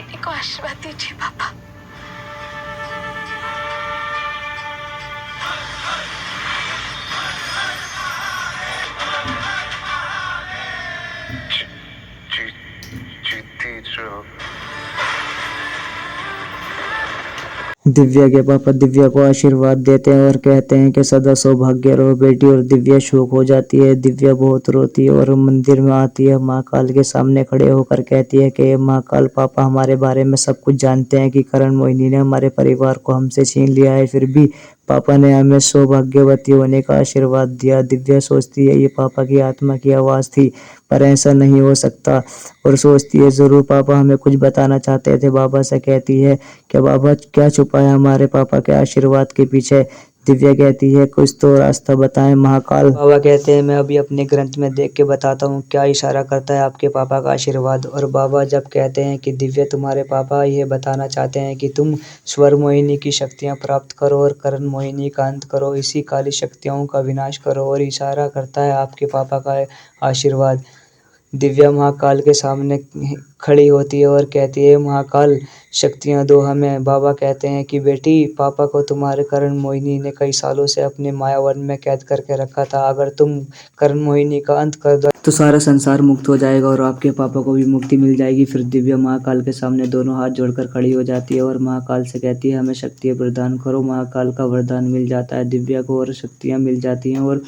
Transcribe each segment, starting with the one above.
मोहिनी को आशीर्वाद दीजिए पापा। जीती जो। दिव्या के पापा दिव्या को आशीर्वाद देते हैं और कहते हैं कि सदा सौभाग्य रहो बेटी। और दिव्या शोक हो जाती है। दिव्या बहुत रोती है और मंदिर में आती है। महाकाल के सामने खड़े होकर कहती है कि महाकाल पापा हमारे बारे में सब कुछ जानते हैं कि करण मोहिनी ने हमारे परिवार को हमसे छीन लिया है, फिर भी पापा ने हमें सौभाग्यवती होने का आशीर्वाद दिया। दिव्या सोचती है ये पापा की आत्मा की आवाज़ थी, पर ऐसा नहीं हो सकता। और सोचती है ज़रूर पापा हमें कुछ बताना चाहते थे। बाबा से कहती है कि बाबा क्या छुपाया हमारे पापा के आशीर्वाद के पीछे। दिव्या कहती है कुछ तो रास्ता बताएं महाकाल। बाबा कहते हैं मैं अभी अपने ग्रंथ में देख के बताता हूँ क्या इशारा करता है आपके पापा का आशीर्वाद। और बाबा जब कहते हैं कि दिव्या तुम्हारे पापा ये बताना चाहते हैं कि तुम स्वर मोहिनी की शक्तियाँ प्राप्त करो और करण मोहिनी का अंत करो, इसी काली शक्तियों का विनाश करो, और इशारा करता है आपके पापा का आशीर्वाद। दिव्या महाकाल के सामने खड़ी होती है और कहती है महाकाल शक्तियाँ दो हमें। बाबा कहते हैं कि बेटी पापा को तुम्हारे करण मोहिनी ने कई सालों से अपने मायावन में कैद करके रखा था। अगर तुम करण मोहिनी का अंत कर दो तो सारा संसार मुक्त हो जाएगा और आपके पापा को भी मुक्ति मिल जाएगी। फिर दिव्या महाकाल के सामने दोनों हाथ जोड़कर खड़ी हो जाती है और महाकाल से कहती है हमें शक्तियाँ प्रदान करो। महाकाल का वरदान मिल जाता है दिव्या को और शक्तियाँ मिल जाती हैं और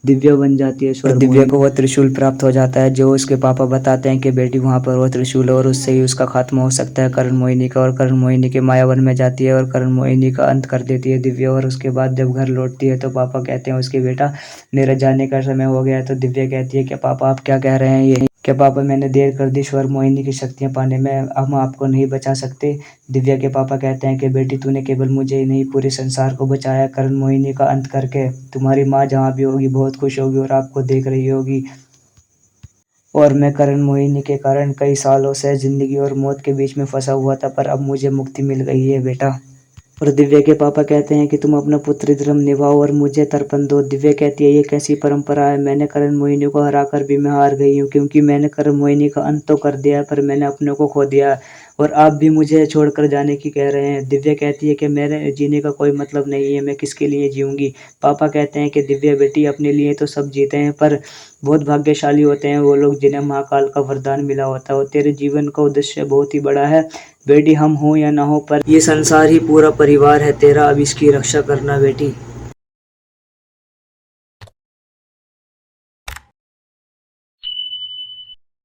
दिव्या बन जाती है। और दिव्या को वो त्रिशूल प्राप्त हो जाता है जो उसके पापा बताते हैं कि बेटी वहाँ पर वो त्रिशूल है और उससे ही उसका खात्मा हो सकता है करण मोहिनी का। और करण मोहिनी के मायावन में जाती है और करण मोहिनी का अंत कर देती है दिव्या। और उसके बाद जब घर लौटती है तो पापा कहते हैं उसके बेटा मेरा जाने का समय हो गया है। तो दिव्या कहती है कि पापा आप क्या कह रहे हैं ये, क्या पापा मैंने देर कर दी स्वर मोहिनी की शक्तियाँ पाने में, हम आपको नहीं बचा सकते। दिव्या के पापा कहते हैं कि बेटी तूने केवल मुझे ही नहीं पूरे संसार को बचाया। करण मोहिनी का अंत करके तुम्हारी माँ जहाँ भी होगी बहुत खुश होगी और आपको देख रही होगी। और मैं करण मोहिनी के कारण कई सालों से जिंदगी और मौत के बीच में फंसा हुआ था, पर अब मुझे मुक्ति मिल गई है बेटा। और दिव्या के पापा कहते हैं कि तुम अपना पुत्र धर्म निभाओ और मुझे तर्पण दो। दिव्या कहती है ये कैसी परंपरा है, मैंने करण मोहिनी को हराकर भी मैं हार गई हूँ, क्योंकि मैंने करण मोहिनी का अंत तो कर दिया है पर मैंने अपने को खो दिया और आप भी मुझे छोड़कर जाने की कह रहे हैं। दिव्या कहती है कि मेरे जीने का कोई मतलब नहीं है, मैं किसके लिए जीऊँगी। पापा कहते हैं कि दिव्या बेटी अपने लिए तो सब जीते हैं, पर बहुत भाग्यशाली होते हैं वो लोग जिन्हें महाकाल का वरदान मिला होता है और तेरे जीवन का उद्देश्य बहुत ही बड़ा है बेटी। हम हो या ना हो पर ये संसार ही पूरा परिवार है तेरा, अब इसकी रक्षा करना बेटी।